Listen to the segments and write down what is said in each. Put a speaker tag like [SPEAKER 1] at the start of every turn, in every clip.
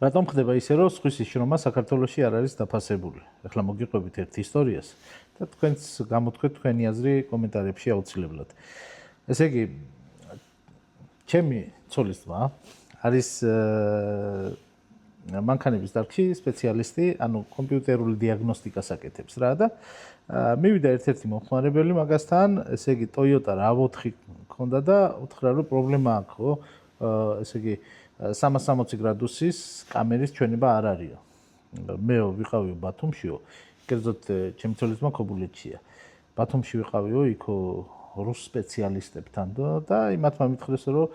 [SPEAKER 1] რატომ ხდება ისე, რომ სხვისი შრომა საქართველოში არ არის დაფასებული? ახლა მოგიყვებით ერთ ისტორიას და თქვენს გამოთქვეთ თქვენი აზრი კომენტარებში აუცილებლად. ესე იგი, ჩემი ცოლის ძმა არის მანქანების დარგში სპეციალისტი, ანუ კომპიუტერული დიაგნოსტიკას აკეთებს რა და მივიდა ერთ-ერთი მომხმარებელი მაგასთან, ესე იგი Toyota RAV4 ქონდა და უთხრა რომ პრობლემა აქვს, ხო? ესე იგი 360 გრადუსის კამერის ჩვენება არ არისო. მე ვიყავიო ბათუმშიო, კერძოდ ჩემი ცოლის ძმა ქობულეთშია. ბათუმში ვიყავიო იქო რუს სპეციალისტებთან და იმათმა მითხრეს რომ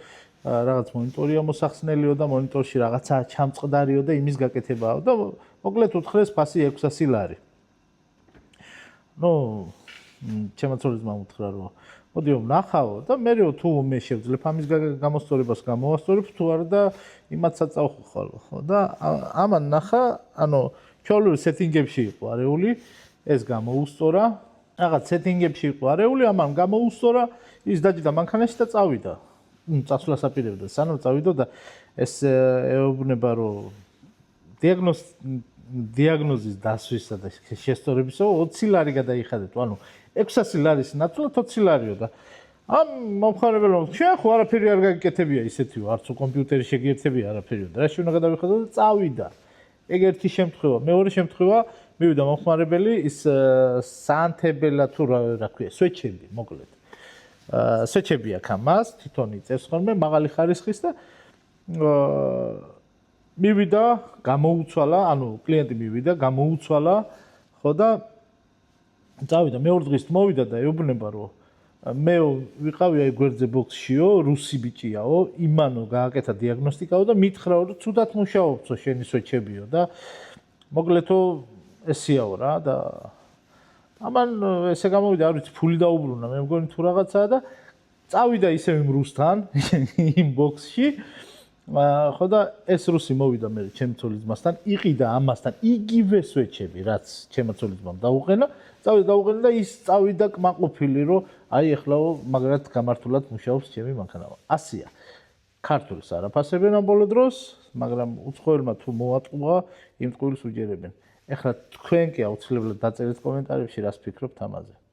[SPEAKER 1] რაღაც მონიტორია მოსახსნელიო და მონიტორში რაღაცაა ჩამწყდარიო და იმის გაკეთებაა და მოკლედ უთხრეს ფასი 600 ლარი. ნუ ჩემი ცოლის ძმა უთხრა რომ მოდიო ვნახავ და მეო თუ მე შევძლებ ამის გამოსწორებას გამოვასწორებ თუ არა და იმათ საწავხო ხოლმე ხო და ამან ნახა ანუ ჩვეულებრივ სეტინგებში იყო არეული ეს გამოუსწორა რაღაც სეტინგებში იყო არეული ამან გამოუსწორა ის დაჯდა მანქანაში და წავიდა წასვლას აპირებდა სანამ წავიდა და ეს ეუბნება რომ დიაგნოზის დასვისა და შესწორებისა 20 ლარი გადაიხადეთ ანუ 600 ლარის ნაცვლად 20 ლარიო და ამ მომხმარებელმა შენ ხო არაფერი არ გაგიკეთებია ისეთიო არც კომპიუტერი შეგიერთებია არაფერიო და რაში უნდა გადავიხადო და წავიდა ეგ ერთი შემთხვევა მეორე შემთხვევა მივიდა მომხმარებელი ის საანთებელა თუ რა ქვია სვეჩები მოკლედ სვეჩები აქვს ამას თვითონ იწევს ხოლმე მაღალი ხარისხის და მივიდა გამოუცვალა ანუ კლიენტი მივიდა გამოუცვალა ხო და წავიდა მეორე დღეს მოვიდა და ეუბნება რომ მე ვიყავი აი გვერდზე ბოქსშიო რუსი ბიჭიაო იმანო გააკეთა დიაგნოსტიკაო და მითხრაო რომ ცუდად მუშაობцо შენი სვეჩებიო და მოკლედო ესიაო რა და ამან ესე გამოვიდა არ ვიცი ფული დაუბრუნა მე მგონი თუ რაღაცაა და წავიდა ისევ იმ რუსთან იმ ბოქსში ხო და ეს რუსი მოვიდა მე ჩემი ცოლის ძმასთან იყიდა ამასთან იგივე სვეჩები რაც ჩემი ცოლის ძმამ დაუყენა დაუყენა და ის წავიდა კმაყოფილი რომ აი ეხლაო მაგრად გამართულად მუშაობს ჩემი მანქანა ასია ქართულს არაფასებენ ამ ბოლო დროს მაგრამ უცხოელმა თუ მოატყუა იმ ტყუილს უჯერებენ ეხლა თქვენ კი აუცილებლად დაწერეთ კომენტარებში რას ფიქრობთ ამაზე